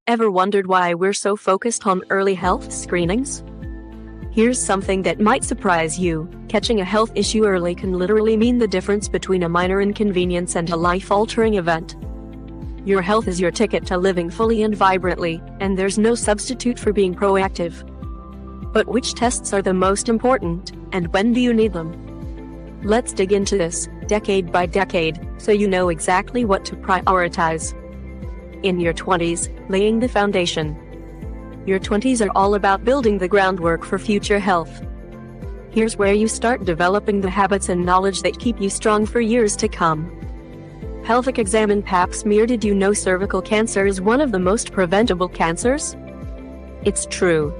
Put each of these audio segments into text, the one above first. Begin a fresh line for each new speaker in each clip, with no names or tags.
Ever wondered why we're so focused on early health screenings? Here's something that might surprise you. Catching a health issue early can literally mean the difference between a minor inconvenience and a life-altering event. Your health is your ticket to living fully and vibrantly, and there's no substitute for being proactive. But which tests are the most important, and when do you need them? Let's dig into this, decade by decade, so you know exactly what to prioritize. In your 20s, laying the foundation. Your 20s are all about building the groundwork for future health. Here's where you start developing the habits and knowledge that keep you strong for years to come. Pelvic exam and pap smear. Did you know cervical cancer is one of the most preventable cancers? It's true.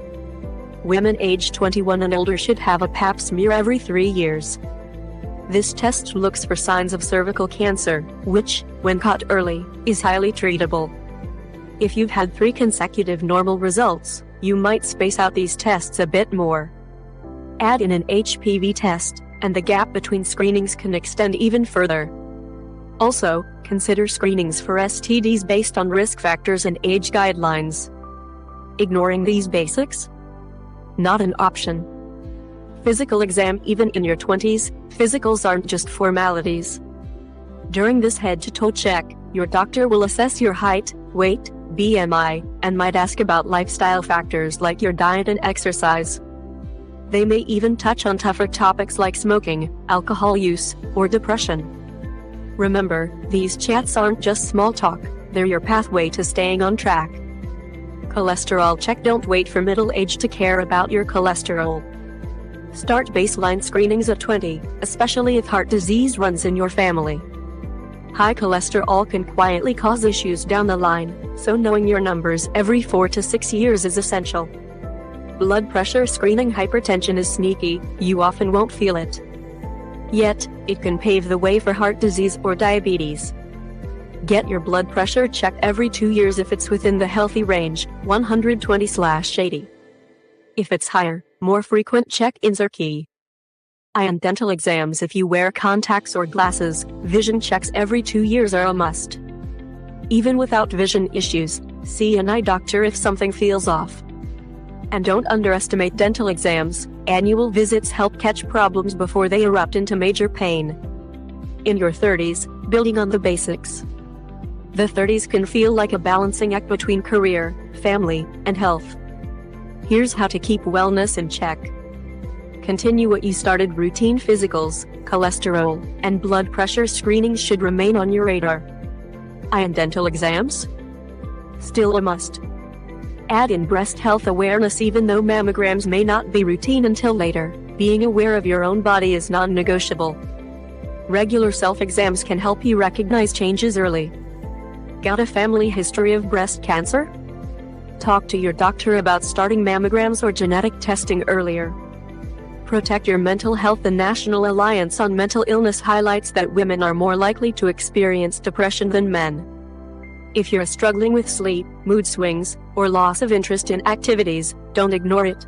Women aged 21 and older should have a pap smear every 3 years. This test looks for signs of cervical cancer, which, when caught early, is highly treatable. If you've had 3 consecutive normal results, you might space out these tests a bit more. Add in an HPV test, and the gap between screenings can extend even further. Also, consider screenings for STDs based on risk factors and age guidelines. Ignoring these basics? Not an option. Physical exam. Even in your 20s, physicals aren't just formalities. During this head-to-toe check, your doctor will assess your height, weight, BMI, and might ask about lifestyle factors like your diet and exercise. They may even touch on tougher topics like smoking, alcohol use, or depression. Remember, these chats aren't just small talk, they're your pathway to staying on track. Cholesterol check. Don't wait for middle age to care about your cholesterol. Start baseline screenings at 20, especially if heart disease runs in your family. High cholesterol can quietly cause issues down the line, so knowing your numbers every 4 to 6 years is essential. Blood pressure screening. Hypertension is sneaky, you often won't feel it. Yet, it can pave the way for heart disease or diabetes. Get your blood pressure checked every 2 years if it's within the healthy range, 120/80. If it's higher, more frequent check-ins are key. Eye and dental exams. If you wear contacts or glasses, vision checks every 2 years are a must. Even without vision issues, see an eye doctor if something feels off. And don't underestimate dental exams. Annual visits help catch problems before they erupt into major pain. In your 30s, building on the basics. The 30s can feel like a balancing act between career, family, and health. Here's how to keep wellness in check. Continue what you started. Routine physicals, cholesterol, and blood pressure screenings should remain on your radar. Eye and dental exams? Still a must. Add in breast health awareness. Even though mammograms may not be routine until later, being aware of your own body is non-negotiable. Regular self-exams can help you recognize changes early. Got a family history of breast cancer? Talk to your doctor about starting mammograms or genetic testing earlier. Protect your mental health. The National Alliance on Mental Illness highlights that women are more likely to experience depression than men. If you're struggling with sleep, mood swings, or loss of interest in activities, don't ignore it.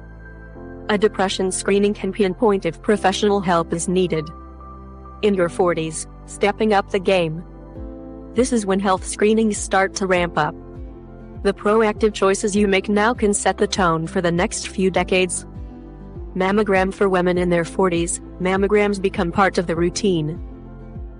A depression screening can pinpoint if professional help is needed. In your 40s, stepping up the game. This is when health screenings start to ramp up. The proactive choices you make now can set the tone for the next few decades. Mammogram. For women in their 40s, mammograms become part of the routine.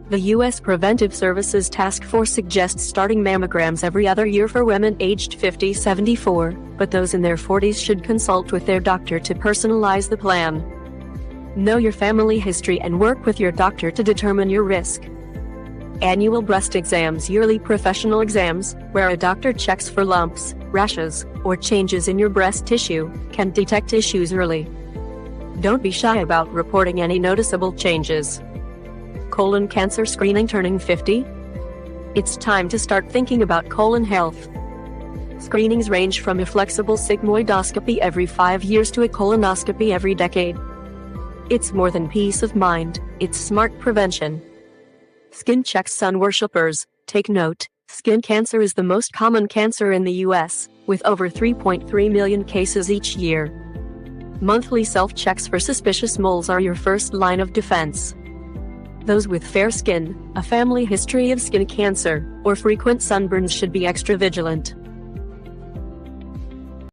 The U.S. Preventive Services Task Force suggests starting mammograms every other year for women aged 50-74, but those in their 40s should consult with their doctor to personalize the plan. Know your family history and work with your doctor to determine your risk. Annual breast exams. Yearly professional exams, where a doctor checks for lumps, rashes, or changes in your breast tissue, can detect issues early. Don't be shy about reporting any noticeable changes. Colon cancer screening. Turning 50? It's time to start thinking about colon health. Screenings range from a flexible sigmoidoscopy every 5 years to a colonoscopy every decade. It's more than peace of mind, it's smart prevention. Skin checks. Sun worshippers, take note, skin cancer is the most common cancer in the U.S., with over 3.3 million cases each year. Monthly self-checks for suspicious moles are your first line of defense. Those with fair skin, a family history of skin cancer, or frequent sunburns should be extra vigilant.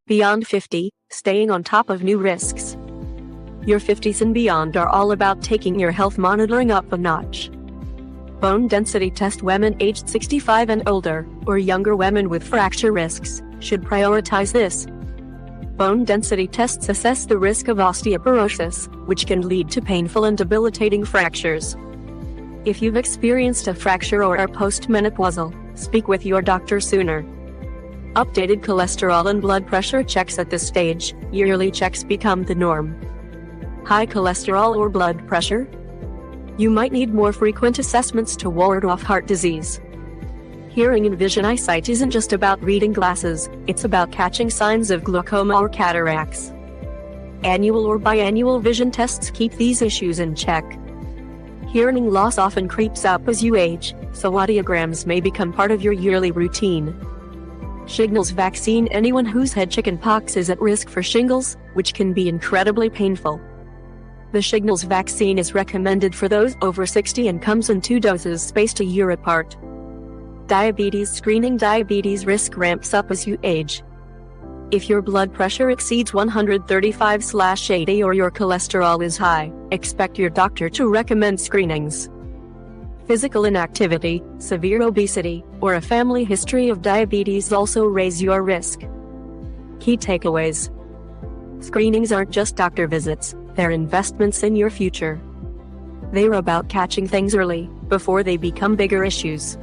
Beyond 50, staying on top of new risks. Your 50s and beyond are all about taking your health monitoring up a notch. Bone density test: women aged 65 and older, or younger women with fracture risks, should prioritize this. Bone density tests assess the risk of osteoporosis, which can lead to painful and debilitating fractures. If you've experienced a fracture or are postmenopausal, speak with your doctor sooner. Updated cholesterol and blood pressure checks: at this stage, yearly checks become the norm. High cholesterol or blood pressure? You might need more frequent assessments to ward off heart disease. Hearing and vision: eyesight isn't just about reading glasses, it's about catching signs of glaucoma or cataracts. Annual or biannual vision tests keep these issues in check. Hearing loss often creeps up as you age, so audiograms may become part of your yearly routine. Shingles vaccine: anyone who's had chickenpox is at risk for shingles, which can be incredibly painful. The shingles vaccine is recommended for those over 60 and comes in 2 doses spaced a year apart. Diabetes screening: diabetes risk ramps up as you age. If your blood pressure exceeds 135/80 or your cholesterol is high, expect your doctor to recommend screenings. Physical inactivity, severe obesity, or a family history of diabetes also raise your risk. Key takeaways: screenings aren't just doctor visits, they're investments in your future. They're about catching things early, before they become bigger issues.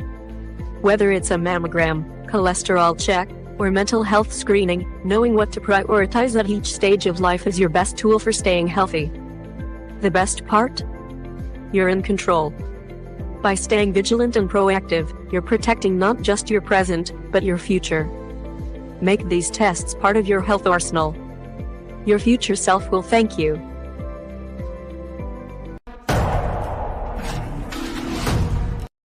Whether it's a mammogram, cholesterol check, or mental health screening, knowing what to prioritize at each stage of life is your best tool for staying healthy. The best part? You're in control. By staying vigilant and proactive, you're protecting not just your present, but your future. Make these tests part of your health arsenal. Your future self will thank you.